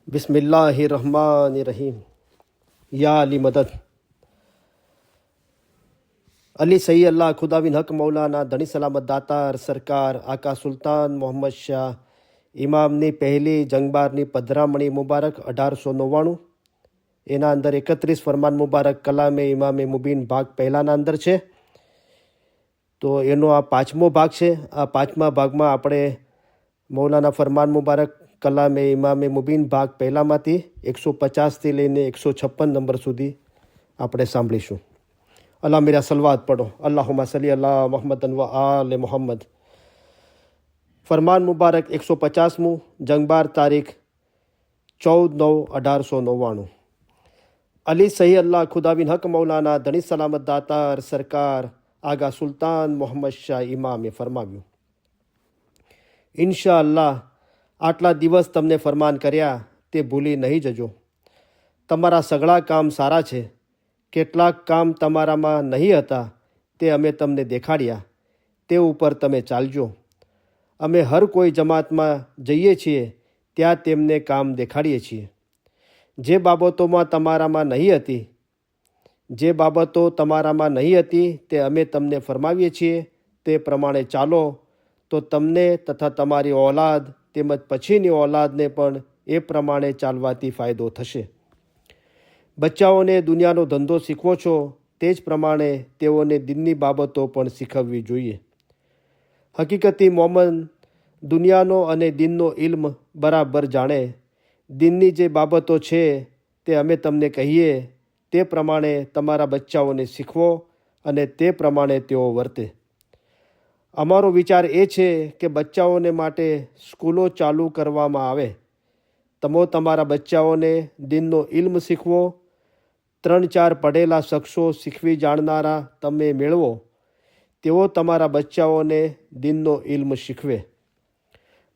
बिस्मिल्लाहिर्रहमानिर्रहीम। या अली मदद। अली सही अल्लाह खुदा बिन हक मौलाना धनी सलामत દાતાર સરકાર આકા સુલતાન મોહમ્મદ શાહ ઇમામની પહેલી જંગબારની પધરામણી મુબારક 1899 એના અંદર 31 ફરમાન મુબારક કલામે ઇમામે મુબીન ભાગ પહેલાના અંદર છે. તો એનો આ પાંચમો ભાગ છે. આ પાંચમા ભાગમાં આપણે મૌલાના ફરમાન મુબારક કલામે ઇમામે મુબીન ભાગ પહેલામાંથી 150થી લઈને 156 નંબર સુધી આપણે સાંભળીશું. અલ્લાહ મેરા સલવાત પઢો. અલ્લાहुम्मा સલ્લી અલા મુહમ્મદન વ આલે મુહમ્મદ. ફરમાન મુબારક 150મું, જંગબાર તારીખ 14/9/1899. અલી સહી અલ્લાહ ખુદા બિન હક મૌલાના ધણી સલામત દાતાર સરકાર આગા સુલતાન મોહમ્મદ શાહ ઇમામે ફરમાવ્યું, ઇન્શા અલ્લાહ આટલા દિવસ તમને ફરમાન કર્યા તે ભૂલી નહીં જજો. તમારા સઘળા કામ સારા છે. કેટલાક કામ તમારામાં નહીં હતા તે અમે તમને દેખાડ્યા, તે ઉપર તમે ચાલજો. અમે હર કોઈ જમાતમાં જઈએ છીએ ત્યાં તેમને કામ દેખાડીએ છીએ. જે બાબતો તમારામાં નહીં હતી તે અમે તમને ફરમાવીએ છીએ, તે પ્રમાણે ચાલો તો તમને તથા તમારી ઓલાદ તેમજ પછીની ઓલાદને પણ એ પ્રમાણે ચાલવાથી ફાયદો થશે. બચ્ચાઓને દુનિયાનો ધંધો શીખવો છો તે જ પ્રમાણે તેઓને દિનની બાબતો પણ શીખવવી જોઈએ. હકીકતી મોમન દુનિયાનો અને દિનનો ઇલ્મ બરાબર જાણે. દિનની જે બાબતો છે તે અમે તમને કહીએ તે પ્રમાણે તમારા બચ્ચાઓને શીખવો અને તે પ્રમાણે તેઓ વર્તે. અમારો વિચાર એ છે કે બચ્ચાઓને માટે સ્કૂલો ચાલુ કરવામાં આવે. તમારા બચ્ચાઓને દિનનો ઇલ્મ શીખવો. 3-4 પડેલા શખ્સો શીખવી જાણનારા તમે મેળવો. તેઓ તમારા બચ્ચાઓને દિનનો ઇલ્મ શીખવે.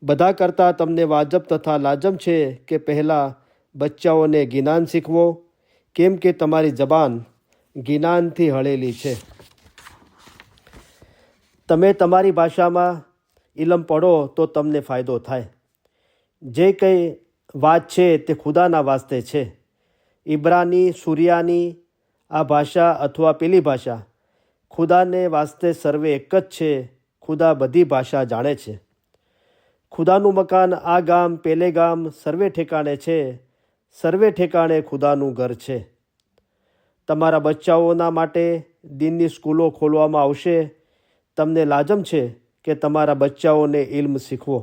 બધા કરતાં તમને વાજબ તથા લાજમ છે કે પહેલાં બચ્ચાઓને જ્ઞાન શીખવો, કેમ કે તમારી જબાન જ્ઞાનથી હળેલી છે. તમે તમારી ભાષામાં ઇલમ પઢો તો તમને ફાયદો થાય. જે કંઈ વાત છે તે ખુદાના વાસ્તે છે. ઇબ્રાની, સુરિયાની આ ભાષા અથવા પેલી ભાષા, ખુદાને વાસ્તે સર્વે એક જ છે. ખુદા બધી ભાષા જાણે છે. ખુદાનું મકાન આ ગામ પેલે ગામ સર્વે ઠેકાણે છે. સર્વે ઠેકાણે ખુદાનું ઘર છે. તમારા બચ્ચાઓના માટે દિનની સ્કૂલો ખોલવામાં આવશે. તમને લાજમ છે કે તમારા બચ્ચાઓને ઇલ્મ શીખવો.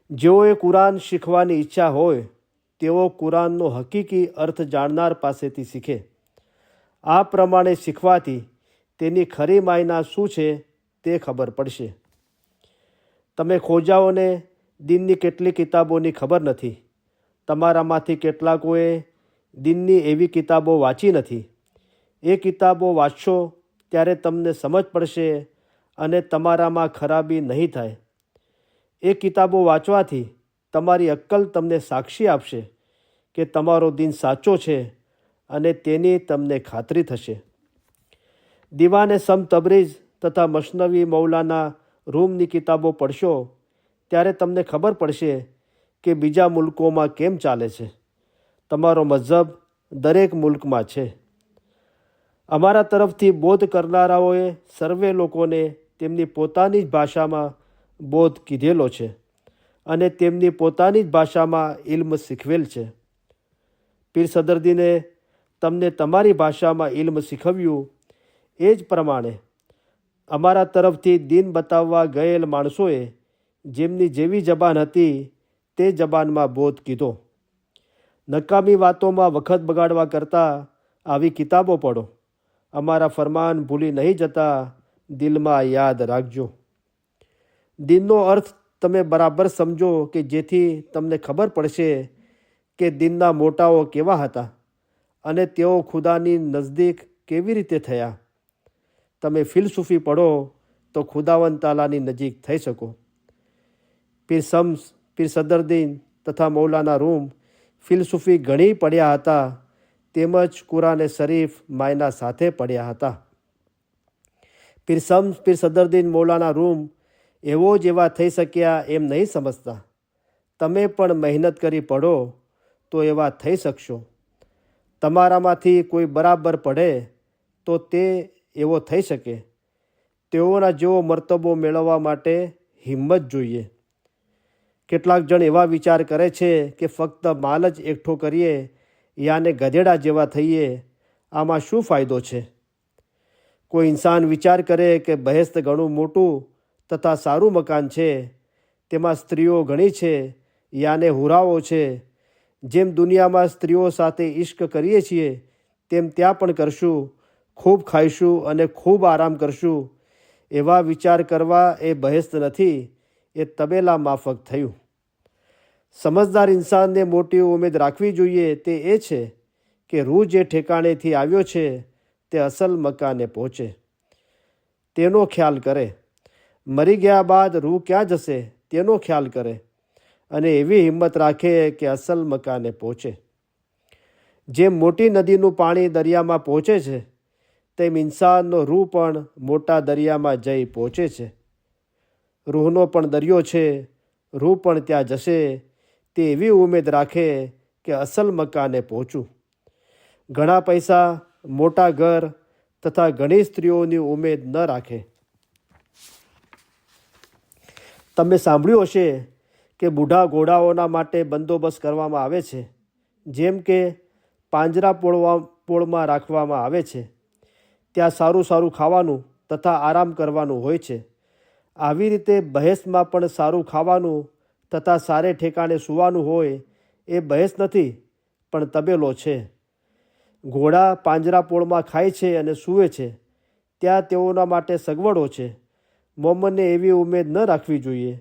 જેઓએ કુરાન શીખવાની ઈચ્છા હોય તેઓ કુરાનનો હકીકી અર્થ જાણનાર પાસેથી શીખે. આ પ્રમાણે શીખવાથી તેની ખરી માયના શું છે તે ખબર પડશે. તમે ખોજાઓને દિનની કેટલી કિતાબોની ખબર નથી. તમારામાંથી કેટલાકોએ દિનની એવી કિતાબો વાંચી નથી. એ કિતાબો વાંચશો ત્યારે તમને સમજ પડશે અને તમારામાં ખરાબી નહીં થાય. એ કિતાબો વાંચવાથી તમારી અક્કલ તમને સાક્ષી આપશે કે તમારો દિન સાચો છે અને તેની તમને ખાતરી થશે. દીવાને સમ તબરીઝ તથા મસનવી મૌલાના રૂમની કિતાબો પડશો ત્યારે તમને ખબર પડશે કે બીજા મુલ્કોમાં કેમ ચાલે છે. તમારો મઝહબ દરેક મુલ્કમાં છે. અમારા તરફથી બોધ કરનારાઓએ સર્વે લોકોને તેમની પોતાની જ ભાષામાં બોધ કીધેલો છે અને તેમની પોતાની જ ભાષામાં ઇલ્મ શીખવેલ છે. પીર સદરદીને તમને તમારી ભાષામાં ઇલ્મ શીખવ્યું. એ જ પ્રમાણે અમારા તરફથી દીન બતાવવા ગયેલ માણસોએ જેમની જેવી જબાન હતી તે જબાનમાં બોધ કીધો. નકામી વાતોમાં વખત બગાડવા કરતાં આવી કિતાબો પઢો. અમારા ફરમાન ભૂલી નહીં જતા દિલમાં યાદ રાખજો. દિનનો અર્થ તમે બરાબર સમજો કે જેથી તમને ખબર પડશે કે દિનના મોટાઓ કેવા હતા અને તેઓ ખુદાની નજદીક કેવી રીતે થયા. તમે ફિલસૂફી પઢો તો ખુદાવંદ તાલાની નજીક થઈ શકો. પીર શમ્સ, પીર સદરદીન તથા મૌલાના રૂમ ફિલસૂફી ઘણી પડ્યા હતા, તેમજ કુરાને શરીફ માયના સાથે પડ્યા હતા. પીર શમ્સ, પીર સદરદીન, મૌલાના રૂમ એવો જ એવા થઈ શક્યા એમ નહીં સમજતા, તમે પણ મહેનત કરી પડો તો એવા થઈ શકશો. તમારામાંથી કોઈ બરાબર પડે તો તે એવો થઈ શકે. તેઓના જેવો મર્તબો મેળવવા માટે હિંમત જોઈએ. કેટલાક જણ એવા વિચાર કરે છે કે ફક્ત માલ જ એકઠો કરીએ યાને ગધેડા જેવા થઈએ, આમાં શું ફાયદો છે? કોઈ ઇન્સાન વિચાર કરે કે બહેસ્ત ઘણું મોટું તથા સારું મકાન છે, તેમાં સ્ત્રીઓ ઘણી છે યાને હુરાઓ છે. જેમ દુનિયામાં સ્ત્રીઓ સાથે ઇશ્ક કરીએ છીએ તેમ ત્યાં પણ કરશું, ખૂબ ખાઈશું અને ખૂબ આરામ કરશું. એવા વિચાર કરવા એ બહેસ્ત નથી, એ તબેલા માફક થયું. સમજદાર ઇન્સાનને મોટી ઉમેદ રાખવી જોઈએ. તે એ છે કે રૂહ જે ઠેકાણેથી આવ્યો છે તે અસલ મકાને પહોંચે, તેનો ખ્યાલ કરે. મરી ગયા બાદ રૂહ ક્યાં જશે તેનો ખ્યાલ કરે અને એવી હિંમત રાખે કે અસલ મકાને પહોંચે. જેમ મોટી નદીનું પાણી દરિયામાં પહોંચે છે, તેમ ઇન્સાનનો રૂહ પણ મોટા દરિયામાં જઈ પહોંચે છે. રૂહનો પણ દરિયો છે, રૂહ પણ ત્યાં જશે. તે એવી ઉમેદ રાખે કે અસલ મકાને પહોંચું. ઘણા પૈસા, મોટા ઘર તથા ઘણી સ્ત્રીઓની ઉમેદ ન રાખે. તમે સાંભળ્યું હશે કે બુઢા ઘોડાઓના માટે બંદોબસ્ત કરવામાં આવે છે, જેમ કે પાંજરાપોળમાં રાખવામાં આવે છે. ત્યાં સારું સારું ખાવાનું તથા આરામ કરવાનું હોય છે. આવી રીતે બહેસમાં પણ સારું ખાવાનું તથા સારે ઠેકાણે સૂવાનું હોય. એ બહેસ નથી પણ તબેલો છે. ઘોડા પાંજરાપોળમાં ખાય છે અને સૂવે છે. ત્યાં તેઓના માટે સગવડો છે. મોમનને એવી ઉમેદ ન રાખવી જોઈએ.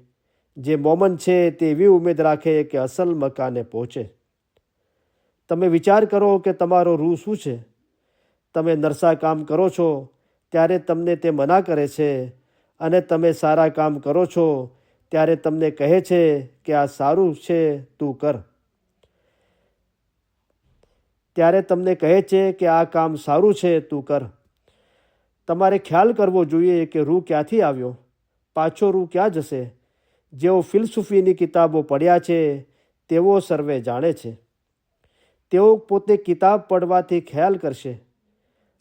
જે મોમન છે તે એવી ઉમેદ રાખે કે અસલ મકાને પહોંચે. તમે વિચાર કરો કે તમારો રૂહ શું છે. તમે નરસા કામ કરો છો ત્યારે તમને તે મના કરે છે, અને તમે સારા કામ કરો છો ત્યારે તમને કહે છે કે આ સારું છે, તું કર. ત્યારે તમને કહે છે કે આ કામ સારું છે, તું કર. તમારે ખ્યાલ કરવો જોઈએ કે રૂહ ક્યાંથી આવ્યો, પાછો રૂહ ક્યાં જશે. જેઓ ફિલસૂફીની કિતાબો પડ્યા છે તેઓ સર્વે જાણે છે. તેઓ પોતે કિતાબ પડવાથી ખ્યાલ કરશે.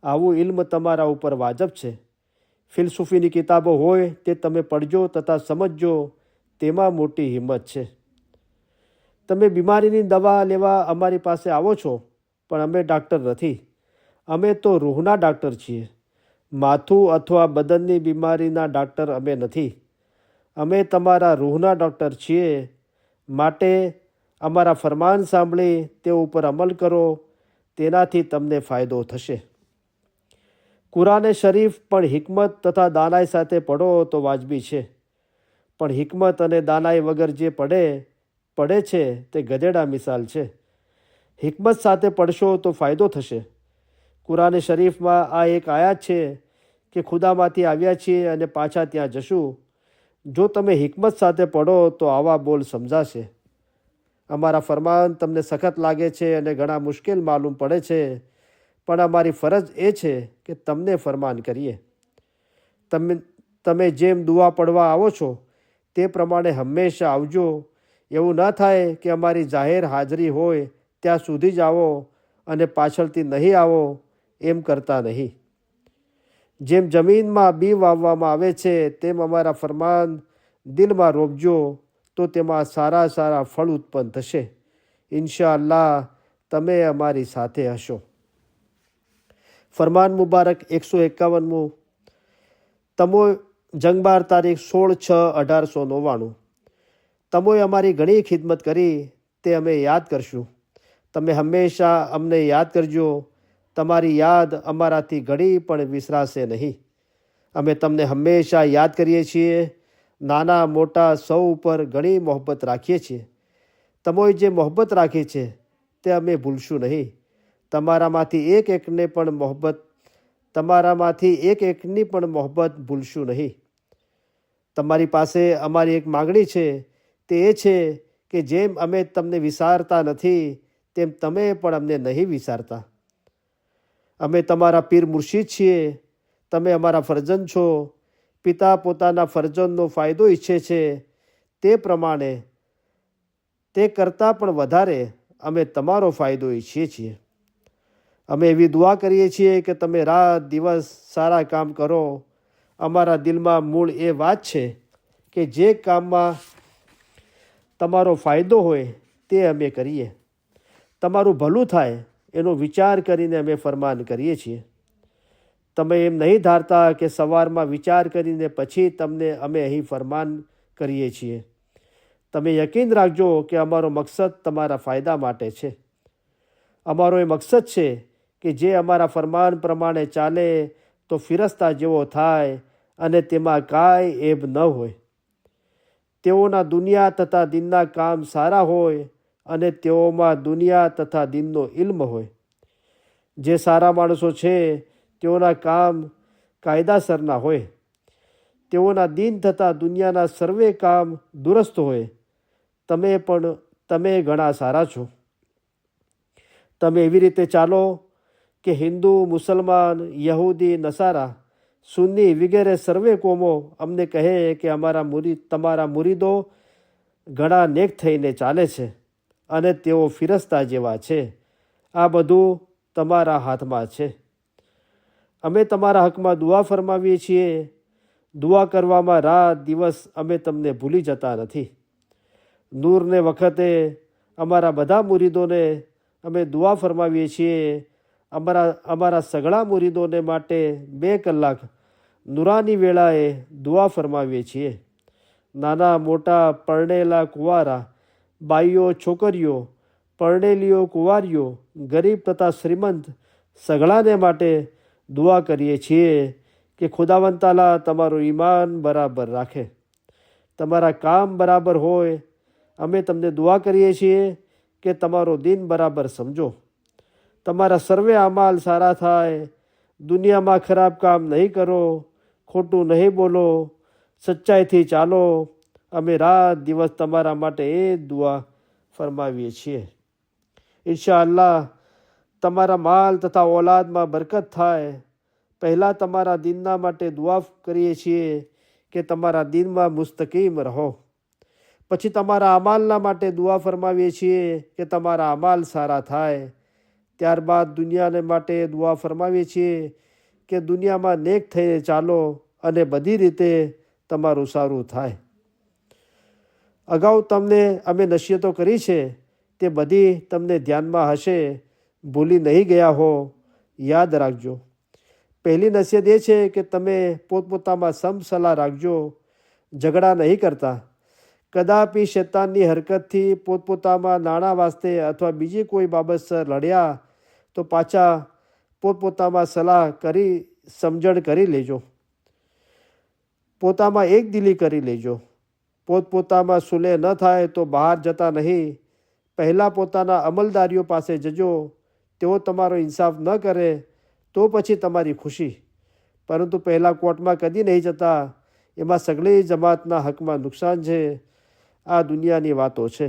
આવું ઇલ્મ તમારા ઉપર વાજબ છે. ફિલસૂફીની કિતાબો હોય તે તમે પડજો તથા સમજજો, તેમાં મોટી હિંમત છે. તમે બીમારીની દવા લેવા અમારી પાસે આવો છો, પણ અમે ડાક્ટર નથી. અમે તો રૂહના ડાક્ટર છીએ. માથું અથવા બદનની બીમારીના ડાક્ટર અમે નથી. અમે તમારા રૂહના ડૉક્ટર છીએ. માટે અમારા ફરમાન સાંભળી તે ઉપર અમલ કરો, તેનાથી તમને ફાયદો થશે. કુરાને શરીફ પણ હિકમત તથા દાનાઈ સાથે પડો તો વાજબી છે, પણ હિકમત અને દાનાઈ વગર જે પડે છે તે ગધેડા મિસાલ છે. હિકમત સાથે પડશો તો ફાયદો થશે. કુરાને શરીફમાં આ એક આયાત છે કે ખુદામાંથી આવ્યા છીએ અને પાછા ત્યાં જશું. જો તમે હિકમત સાથે પડો તો આવા બોલ સમજાશે. અમારા ફરમાન તમને સખત લાગે છે અને ઘણા મુશ્કેલ માલુમ પડે છે, પણ અમારી ફરજ એ છે કે તમને ફરમાન કરીએ. તમે જેમ દુઆ પડવા આવો છો તે પ્રમાણે હંમેશા આવજો. એવું ન થાય કે અમારી જાહેર હાજરી હોય ત્યાં સુધી જ આવો અને પાછળથી નહીં આવો, એમ કરતા નહીં. જેમ જમીનમાં બી વાવવામાં આવે છે તેમ અમારા ફરમાન દિલમાં રોપજો તો તેમાં સારા સારા ફળ ઉત્પન્ન થશે. ઇન્શાઅલ્લાહ તમે અમારી સાથે હશો. ફરમાન મુબારક 151મું. તમોય જંગબાર તારીખ 16/6/1899. તમોએ અમારી ઘણી ખિદમત કરી, તે અમે યાદ કરશું. તમે હંમેશા અમને યાદ કરજો. તમારી યાદ અમારાથી ઘડી પણ વિસરાશે નહીં. અમે તમને હંમેશા યાદ કરીએ છીએ. નાના મોટા સૌ ઉપર ઘણી મોહબ્બત રાખીએ છીએ. તમોએ જે મોહબ્બત રાખી છે તે અમે ભૂલશું નહીં. તમારામાંથી એક એકની પણ મોહબ્બત ભૂલશું નહીં. તમારી પાસે અમારી એક માગણી છે, તે એ છે કે જેમ અમે તમને વિસારતા નથી તેમ તમે પણ અમને નહીં વિસારતા. અમે તમારા પીર મુર્શિદ છીએ. તમે અમારા ફરજંદ છો. પિતા પોતાના ફરજંદનો ફાયદો ઈચ્છે છે તે પ્રમાણે તે કરતાં પણ વધારે અમે તમારો ફાયદો ઈચ્છીએ છીએ. અમે એવી દુઆ કરીએ છીએ કે તમે રાત દિવસ સારા કામ કરો. અમારા દિલમાં મૂળ એ વાત છે કે જે કામમાં તમારો ફાયદો હોય તે અમે કરીએ. તમારું ભલું થાય એનો વિચાર કરીને અમે ફરમાન કરીએ છીએ. તમે એમ નહીં ધારતા કે સવારમાં વિચાર કરીને પછી તમને અમે અહીં ફરમાન કરીએ છીએ. તમે યકીન રાખજો કે અમારો મકસદ તમારા ફાયદા માટે છે. અમારો એ મકસદ છે કે જે અમારા ફરમાન પ્રમાણે ચાલે તો ફિરસ્તા જેવો થાય અને તેમાં કાંઈ એબ ન હોય. તેઓના દુનિયા તથા દિનના કામ સારા હોય અને તેઓમાં દુનિયા તથા દિનનો ઇલ્મ હોય. જે સારા માણસો છે તેઓના કામ કાયદાસરના હોય. તેઓના દિન તથા દુનિયાના સર્વે કામ દુરસ્ત હોય. તમે ઘણા સારા છો. તમે એવી રીતે ચાલો કે હિન્દુ, મુસલમાન, યહૂદી, નસારા, સુન્ની વગેરે સર્વે કોમો અમને કહે કે તમારા મુરીદો ઘણા નેક થઈને ચાલે છે અને તેઓ ફિરસ્તા જેવા છે. આ બધું તમારા હાથમાં છે. અમે તમારા હકમાં દુઆ ફરમાવીએ છીએ. દુઆ કરવામાં રાત દિવસ અમે તમને ભૂલી જતા નથી. નૂરને વખતે અમારા બધા મુરીદોને અમે દુઆ ફરમાવીએ છીએ. અમારા સઘળા મુરીદોને માટે 2 કલાક નુરાની વેળાએ દુઆ ફરમાવીએ છીએ. નાના મોટા, પરણેલા કુંવારા, બાઈઓ છોકરીઓ, પરણેલીઓ કુંવારીઓ, ગરીબ તથા શ્રીમંત સઘળાને માટે દુઆ કરીએ છીએ કે ખુદાવંદ તાલા તમારું ઈમાન બરાબર રાખે, તમારા કામ બરાબર હોય. અમે તમને દુઆ કરીએ છીએ કે તમારો દિન બરાબર સમજો, તમારા સર્વે અમાલ સારા થાય. દુનિયામાં ખરાબ કામ નહીં કરો, ખોટું નહીં બોલો, સચ્ચાઈથી ચાલો. અમે રાત દિવસ તમારા માટે એ દુઆ ફરમાવીએ છીએ. ઇન્શાઅલ્લાહ તમારા માલ તથા ઓલાદમાં બરકત થાય. પહેલાં તમારા દિનના માટે દુઆ કરીએ છીએ કે તમારા દિનમાં મુસ્તકીમ રહો. પછી તમારા અમાલના માટે દુઆ ફરમાવીએ છીએ કે તમારા અમાલ સારા થાય. ત્યારબાદ દુનિયાને માટે દુઆ ફરમાવીએ છીએ કે દુનિયામાં નેક થઈને ચાલો અને બધી રીતે તમારું સારું થાય. અગાઉ તમને અમે નસીહતો કરી છે તે બધી તમને ધ્યાનમાં હશે, ભૂલી નહીં ગયા હો. યાદ રાખજો. પહેલી નસીહત એ છે કે તમે પોતપોતામાં સમસલા રાખજો, ઝઘડા નહીં કરતા. કદાપી શૈતાનની હરકતથી પોતપોતામાં નાણાં વાસ્તે અથવા બીજી કોઈ બાબતસર લડ્યા તો પાછા પોતપોતામાં સલાહ કરી સમજણ કરી લેજો. પોતામાં એક દિલી કરી લેજો. પોતપોતામાં સુલેહ ન થાય તો બહાર જતા નહીં. પહેલાં પોતાના અમલદારીઓ પાસે જજો. તેઓ તમારો ઇન્સાફ ન કરે તો પછી તમારી ખુશી, પરંતુ પહેલાં કોર્ટમાં કદી નહીં જતા. એમાં સગળી જમાતના હકમાં નુકસાન છે. આ દુનિયાની વાતો છે.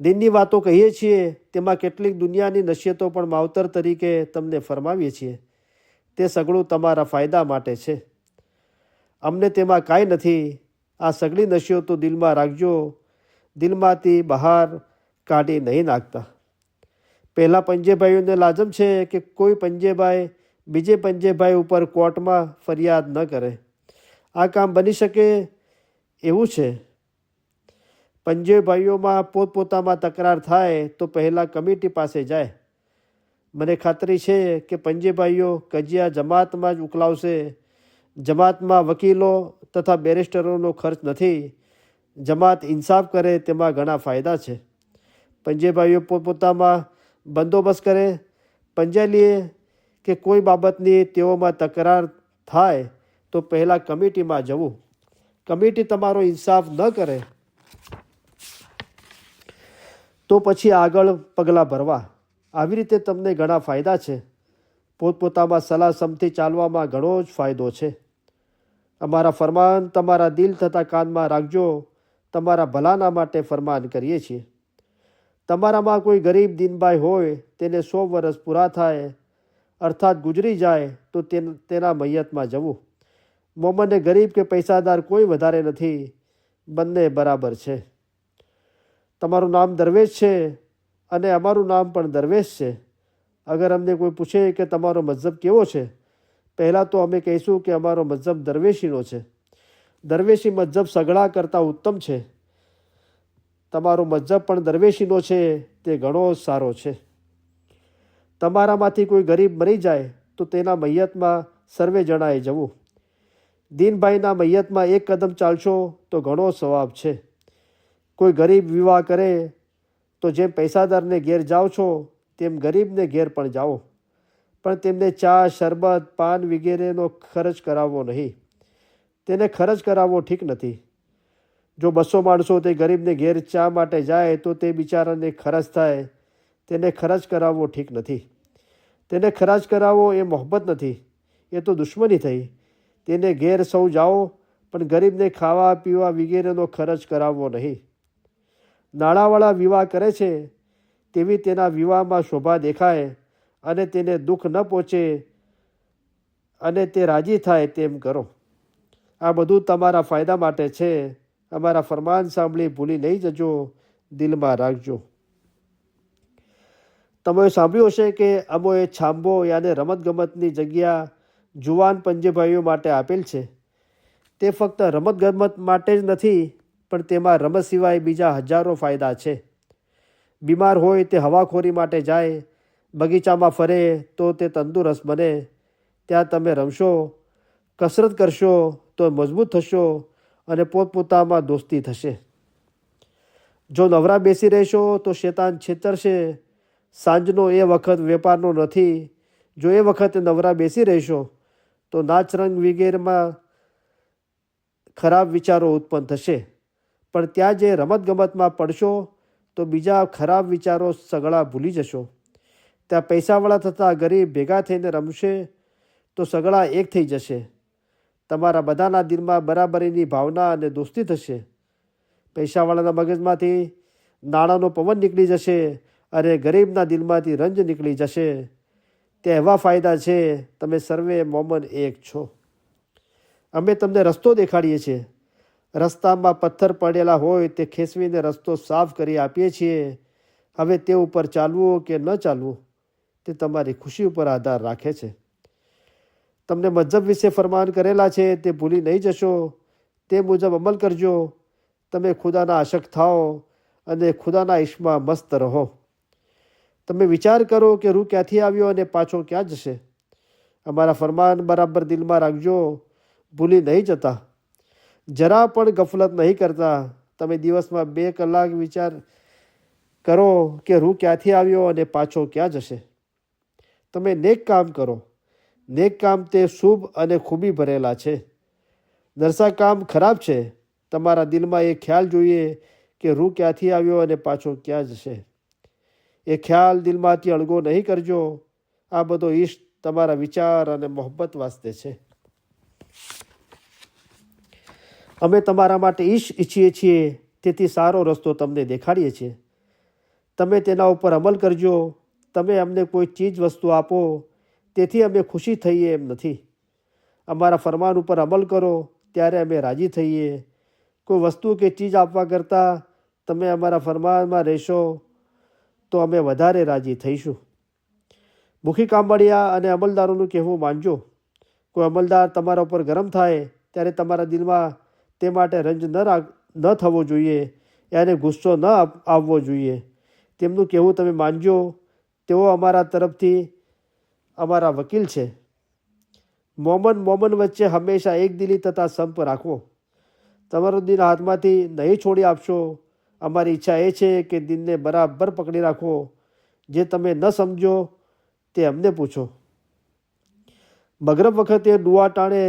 દિનની વાતો કહીએ છીએ તેમાં કેટલીક દુનિયાની નસીહતો પણ માવતર તરીકે તમને ફરમાવીએ છીએ. તે સગળું તમારા ફાયદા માટે છે. અમને તેમાં કાંઈ નથી. આ સગળી નસીહતો દિલમાં રાખજો, દિલમાંથી બહાર કાઢી નહીં નાખતા. પહેલાં પંજેભાઈઓને લાજમ છે કે કોઈ પંજેભાઈ બીજે પંજેભાઈ ઉપર કોર્ટમાં ફરિયાદ ન કરે. આ કામ બની શકે એવું છે. પંજેભાઈઓમાં પોતપોતામાં તકરાર થાય તો પહેલાં કમિટી પાસે જાય. મને ખાતરી છે કે પંજેભાઈઓ કજિયા જમાતમાં જ ઉકલાવશે. જમાતમાં વકીલો તથા બેરિસ્ટરોનો ખર્ચ નથી. જમાત ઇન્સાફ કરે તેમાં ઘણા ફાયદા છે. પંજેભાઈઓ પોતપોતામાં બંદોબસ્ત કરે. પંજાલીએ કે કોઈ બાબતની તેઓમાં તકરાર થાય તો પહેલાં કમિટીમાં જવું. કમિટી તમારો ઇન્સાફ ન કરે તો પછી આગળ પગલાં ભરવા. આવી રીતે તમને ઘણા ફાયદા છે. પોતપોતામાં સલાહ સમથી ચાલવામાં ઘણો જ ફાયદો છે. અમારા ફરમાન તમારા દિલ તથા કાનમાં રાખજો. તમારા ભલાના માટે ફરમાન કરીએ છીએ. તમારામાં કોઈ ગરીબ દીનભાઈ હોય, તેને 100 વર્ષ પૂરા થાય અર્થાત ગુજરી જાય તો તેના મૈયતમાં જવું. મોમને ગરીબ કે પૈસાદાર કોઈ વધારે નથી, બંને બરાબર છે. તમારું નામ દરવેશ છે અને અમારું નામ પણ દરવેશ છે. અગર અમને કોઈ પૂછે કે તમારો મઝહબ કેવો છે, પહેલાં તો અમે કહીશું કે અમારો મઝહબ દરવેશીનો છે. દરવેશી મઝહબ સગડા કરતાં ઉત્તમ છે. તમારો મઝહબ પણ દરવેશીનો છે, તે ઘણો સારો છે. તમારામાંથી કોઈ ગરીબ મરી જાય તો તેના મૈયતમાં સર્વે જણાએ જવું. દીનભાઈના મૈયતમાં એક કદમ ચાલશો તો ઘણો સવાબ છે. કોઈ ગરીબ વિવાહ કરે તો જેમ પૈસાદારને ઘેર જાઓ છો તેમ ગરીબને ઘેર પણ જાઓ, પણ તેમને ચા, શરબત, પાન વગેરેનો ખર્ચ કરાવવો નહીં. તેને ખર્ચ કરાવવો ઠીક નથી. જો 200 માણસો તે ગરીબને ઘેર ચા માટે જાય તો તે બિચારાને ખર્ચ થાય. તેને ખર્ચ કરાવવો ઠીક નથી. તેને ખર્ચ કરાવવો એ મોહબ્બત નથી, એ તો દુશ્મની થઈ. તેને ઘેર સૌ જાઓ, પણ ગરીબને ખાવા પીવા વગેરેનો ખર્ચ કરાવવો નહીં. નાણાંવાળા વિવાહ કરે છે તેવી તેના વિવાહમાં શોભા દેખાય અને તેને દુઃખ ન પહોંચે અને તે રાજી થાય તેમ કરો. આ બધું તમારા ફાયદા માટે છે. અમારા ફરમાન સાંભળી ભૂલી નહીં જજો, દિલમાં રાખજો. તમે સાંભળ્યું હશે કે અમોએ છાંબો યાને રમતગમતની જગ્યા જુવાન પંજેભાઈઓ માટે આપેલ છે. તે ફક્ત રમતગમત માટે જ નથી, પણ તેમાં રમત સિવાય બીજા હજારો ફાયદા છે. બીમાર હોય તે હવાખોરી માટે જાય, બગીચામાં ફરે તો તે તંદુરસ્ત બને. ત્યાં તમે રમશો, કસરત કરશો તો મજબૂત થશો અને પોતપોતામાં દોસ્તી થશે. જો નવરા બેસી રહેશો તો શેતાન છેતરશે. સાંજનો એ વખત વેપારનો નથી. જો એ વખતે નવરા બેસી રહેશો તો નાચરંગ વગેરેમાં ખરાબ વિચારો ઉત્પન્ન થશે. પણ ત્યાં જે રમતગમતમાં પડશો તો બીજા ખરાબ વિચારો સગળા ભૂલી જશો. ત્યાં પૈસાવાળા થતા ગરીબ ભેગા થઈને રમશે તો સગળા એક થઈ જશે. તમારા બધાના દિલમાં બરાબરીની ભાવના અને દોસ્તી થશે. પૈસાવાળાના મગજમાંથી નાણાંનો પવન નીકળી જશે અને ગરીબના દિલમાંથી રંજ નીકળી જશે. તે એવા ફાયદા છે. તમે સર્વે મોમન એક છો. અમે તમને રસ્તો દેખાડીએ છીએ. રસ્તામાં પથ્થર પડેલા હોય તે ખેંચવીને રસ્તો સાફ કરી આપીએ છીએ. હવે તે ઉપર ચાલવું કે ન ચાલવું તે તમારી ખુશી ઉપર આધાર રાખે છે. તમને મઝહબ વિશે ફરમાન કરેલા છે તે ભૂલી નહીં જશો. તે મુજબ અમલ કરજો. તમે ખુદાના આશક થાઓ અને ખુદાના ઈશ્કમાં મસ્ત રહો. તમે વિચાર કરો કે રૂહ ક્યાંથી આવ્યો અને પાછો ક્યાં જશે. અમારા ફરમાન બરાબર દિલમાં રાખજો, ભૂલી નહીં જતા. જરા પણ ગફલત નહીં કરતા. તમે દિવસમાં 2 કલાક વિચાર કરો કે રૂહ ક્યાંથી આવ્યો અને પાછો ક્યાં જશે. તમે નેક કામ કરો. નેક કામ તે શુભ અને ખૂબી ભરેલા છે. નરસા કામ ખરાબ છે. તમારા દિલમાં એ ખ્યાલ જોઈએ કે રૂહ ક્યાંથી આવ્યો અને પાછો ક્યાં જશે. એ ખ્યાલ દિલમાંથી અળગો નહીં કરજો. આ બધો ઈશ્ક તમારા વિચાર અને મોહબ્બત વાસ્તે છે. અમે તમારા માટે ઈશ્ક ઈચ્છીએ છીએ, તેથી સારો રસ્તો તમને દેખાડીએ છીએ. તમે તેના ઉપર અમલ કરજો. તમે અમને કોઈ ચીજ વસ્તુ આપો તેથી અમે ખુશી થઈએ એમ નથી. અમારા ફરમાન ઉપર અમલ કરો ત્યારે અમે રાજી થઈએ. કોઈ વસ્તુ કે ચીજ આપવા કરતાં તમે અમારા ફરમાનમાં રહેશો તો અમે વધારે રાજી થઈશું. મુખી કામવાળિયા અને અમલદારોનું કહેવું માનજો. કોઈ અમલદાર તમારા ઉપર ગરમ થાય ત્યારે તમારા દિલમાં તે માટે રંજ ન થવો જોઈએ, એને ગુસ્સો ન આવવો જોઈએ. તેમનું કહેવું તમે માનજો. તેઓ અમારા તરફથી અમારા વકીલ છે. મોમન વચ્ચે હંમેશા એકદિલી તથા સંપ રાખવો. તમારો દિલ હાથમાંથી નહીં છોડી આપશો. અમારી ઈચ્છા એ છે કે દિલને બરાબર પકડી રાખો. જે તમે ન સમજો તે અમને પૂછો. મગરબ વખતે દુઆ ટાણે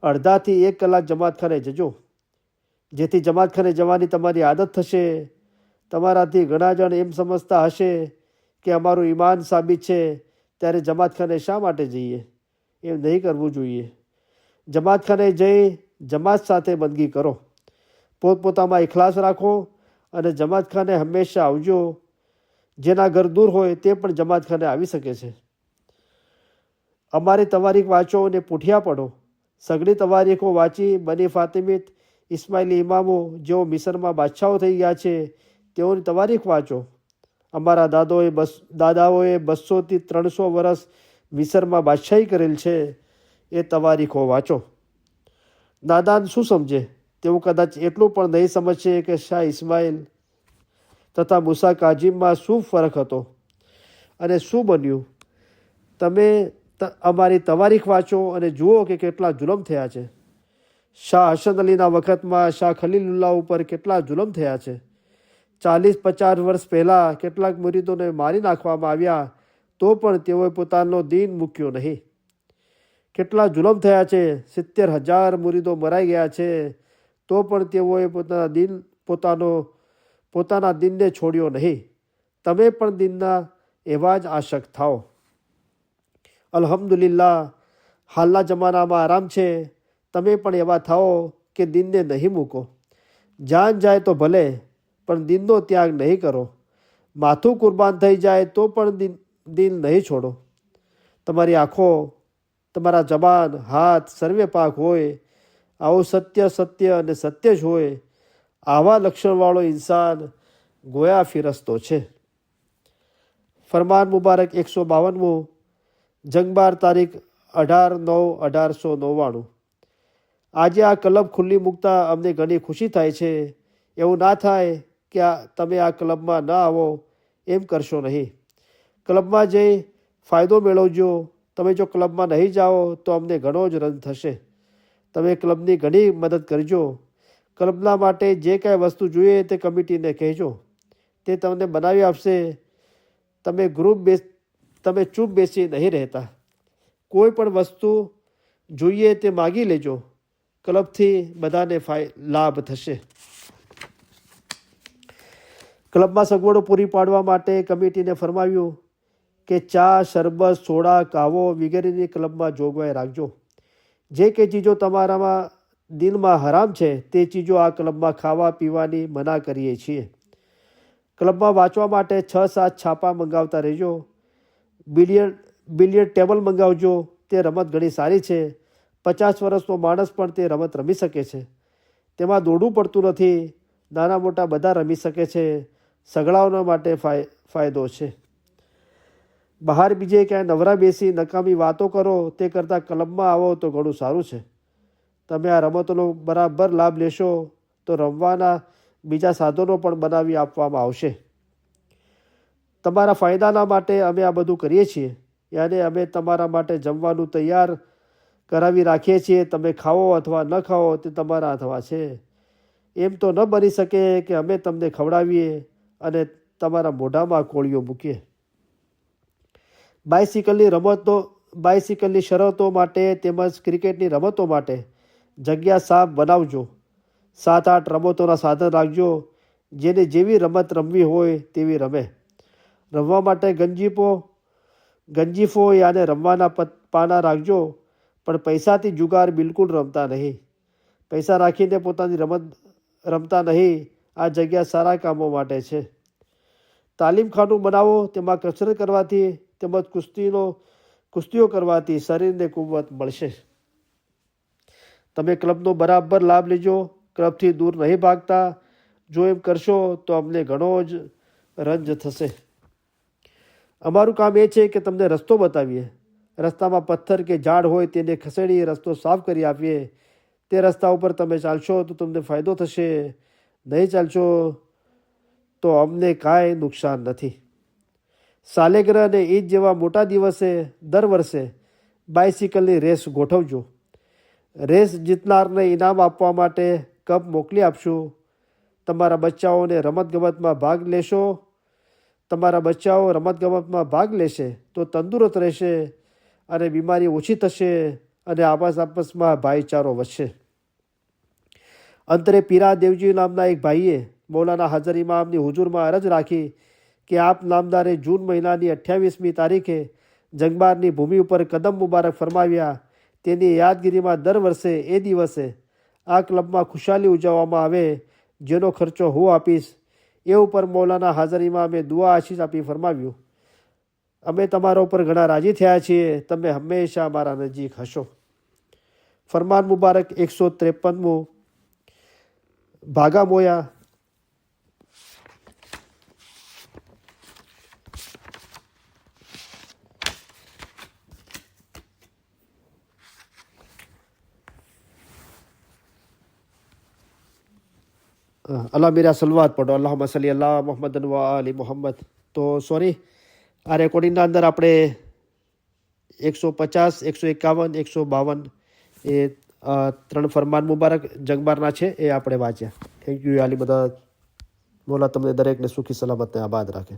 અડધાથી 1 કલાક જમાતખાને જજો, જેથી જમાતખાને જવાની તમારી આદત થશે. તમારાથી ઘણા જણ એમ સમજતા હશે કે અમારું ઈમાન સાબિત છે ત્યારે જમાતખાને શા માટે જઈએ. એમ નહીં કરવું જોઈએ. જમાતખાને જઈ જમાત સાથે બંદગી કરો. પોતપોતામાં ઇખલાસ રાખો અને જમાતખાને હંમેશા આવજો. જેના ઘર દૂર હોય તે પણ જમાતખાને આવી શકે છે. અમારી તવારીખ વાંચો અને પૂઠિયા પડો. સઘળી તવારીખો વાંચી બની ફાતિમીત ઇસ્માઇલી ઇમામો જેઓ મિસરમાં બાદશાહો થઈ ગયા છે તેઓની તવારીખ વાંચો. અમારા દાદાઓએ 200 થી 300 વર્ષ મિસરમાં બાદશાહી કરેલ છે, એ તવારીખો વાંચો. નાદાન શું સમજે? તેઓ કદાચ એટલું પણ નહીં સમજશે કે શાહ ઇસ્માઇલ તથા મૂસા કાઝીમમાં શું ફરક હતો અને શું બન્યું. તમે અમારી તવારીખ વાંચો અને જુઓ કે કેટલા જુલમ થયા છે. શાહ હસન અલીના વખતમાં શાહ ખલીલુલ્લાહ ઉપર કેટલા જુલમ થયા છે. 40-50 વર્ષ પહેલાં કેટલાક મુરીદોને મારી નાખવામાં આવ્યા, તો પણ તેઓએ પોતાનો દીન મૂક્યો નહીં. કેટલા જુલમ થયા છે. 70,000 મુરીદો મરાઈ ગયા છે, તો પણ તેઓએ પોતાના દીનને છોડ્યો નહીં. તમે પણ દીનના એવા જ આશક થાઓ. અલ્હમ્દુલિલ્લાહ, હાલના જમાનામાં આરામ છે. તમે પણ એવા થાઓ કે દીનને નહીં મૂકો. જાન જાય તો ભલે, પણ દીનનો ત્યાગ નહીં કરો. માથું કુરબાન થઈ જાય તો પણ દીન નહીં છોડો. તમારી આંખો, તમારા જબાન, હાથ સર્વે પાક હોય, આવું સત્ય અને સત્ય જ હોય, આવા લક્ષણવાળો ઇન્સાન ગોયા ફિરસ્તો છે. ફરમાન મુબારક 152મું, જંગબાર તારીખ 18/9/1899. આજે આ ક્લબ ખુલ્લી મૂકતા અમને ઘણી ખુશી થાય છે. એવું ના થાય કે તમે આ ક્લબમાં ન આવો, એમ કરશો નહીં. ક્લબમાં જઈ ફાયદો મેળવજો. તમે જો ક્લબમાં નહીં જાઓ તો અમને ઘણો જ રંજ થશે. તમે ક્લબની ઘણી મદદ કરજો. ક્લબના માટે જે કાંઈ વસ્તુ જોઈએ તે કમિટીને કહેજો, તે તમને બનાવી આપશે. તમે ચૂપ બેસી નહીં રહેતા. કોઈ પણ વસ્તુ જોઈએ તે માગી લેજો. ક્લબથી બધાને લાભ થશે. ક્લબમાં સગવડો પૂરી પાડવા માટે કમિટીને ફરમાવ્યું કે ચા, શરબત, સોડા, કાવો વગેરેની ક્લબમાં જોગવાઈ રાખજો. જે કંઈ ચીજો તમારામાં દિલમાં હરામ છે તે ચીજો આ ક્લબમાં ખાવા પીવાની મના કરીએ છીએ. ક્લબમાં વાંચવા માટે 6-7 છાપા મંગાવતા રહેજો. બિલિયર્ડ ટેબલ મંગાવજો. તે રમત ઘણી સારી છે. 50 વર્ષનો માણસ પણ તે રમત રમી શકે છે. તેમાં દોડવું પડતું નથી. નાના મોટા બધા રમી શકે છે. સગડાઓના માટે ફાયદો છે. બહાર બીજે ક્યાંય નવરા બેસી નકામી વાતો કરો તે કરતાં ક્લબમાં આવો તો ઘણું સારું છે. તમે આ રમતોનો બરાબર લાભ લેશો તો રમવાના બીજા સાધનો પણ બનાવી આપવામાં આવશે. તમારા ફાયદાના માટે અમે આ બધું કરીએ છીએ. યાને અમે તમારા માટે જમવાનું તૈયાર કરાવી રાખીએ છીએ. તમે ખાઓ અથવા ન ખાઓ તે તમારા હાથમાં છે. એમ તો ન બની શકે કે અમે તમને ખવડાવીએ અને તમારા મોઢામાં કોળીઓ મૂકીએ. બાઇસિકલની શરતો માટે તેમજ ક્રિકેટની રમતો માટે જગ્યા સાફ બનાવજો. 7-8 રમતોના સાધન રાખજો. જેને જેવી રમત રમવી હોય તેવી રમે. રમવા માટે ગંજીફો યાને રમવાના પાના રાખજો. પણ પૈસાથી જુગાર બિલકુલ રમતા નહીં. પૈસા રાખીને પોતાની રમત રમતા નહીં. આ જગ્યા સારા કામો માટે છે. તાલીમખાનું બનાવો. તેમાં કસરત કરવાથી તેમજ કુસ્તીઓ કરવાથી શરીરને કુવત મળશે. તમે ક્લબનો બરાબર લાભ લેજો. ક્લબથી દૂર નહીં ભાગતા. જો એમ કરશો તો અમને ઘણો જ રંજ થશે. અમારું કામ એ છે કે તમને રસ્તો બતાવીએ. રસ્તામાં પથ્થર કે ઝાડ હોય તેને ખસેડી રસ્તો સાફ કરી આપીએ. તે રસ્તા ઉપર તમે ચાલશો તો તમને ફાયદો થશે. નહીં ચાલશો તો અમને કાંઈ નુકસાન નથી. સાલેગ્રહ અને ઈદ જેવા મોટા દિવસે દર વર્ષે બાઇસિકલની રેસ ગોઠવજો. રેસ જીતનારને ઇનામ આપવા માટે કપ મોકલી આપશું. તમારા બચ્ચાઓ રમતગમતમાં ભાગ લેશે તો તંદુરસ્ત રહેશે અને બીમારી ઓછી થશે અને આપસમાં ભાઈચારો વધશે. અંતરે પીરા દેવજી નામના એક ભાઈએ મૌલાના હાજર ઇમામની હુજુરમાં અરજ રાખી કે આપ નામદારે જૂન મહિનાની 28મી તારીખે જંગબારની ભૂમિ ઉપર કદમ મુબારક ફરમાવ્યા. તેની યાદગીરીમાં દર વર્ષે એ દિવસે આ ક્લબમાં ખુશાલી ઉજવવામાં આવે, જેનો ખર્ચો હું આપીશ. એ ઉપર મૌલાના હાજર ઇમામે દુઆ આશીષ આપી ફરમાવ્યું, અમે તમારા ઉપર ઘણા રાજી થયા છીએ. તમે હંમેશા અમારા નજીક હશો. ફરમાન મુબારક 153મું, ભાગા મોયા. અલ્લાહ મીરા સલવાત પઢો, અલ્લાહુમ્મા સલ્લી અલા મુહમ્મદ વ આલી મુહમ્મદ. તો સોરી, આ રેકોર્ડિંગના અંદર આપણે 150, 151, 152 એ 3 ફરમાન મુબારક જગબારના છે એ આપણે વાંચ્યા. થેન્ક યુ આલી બધા. મોલા તમને દરેકને સુખી સલામતને આબાદ રાખે.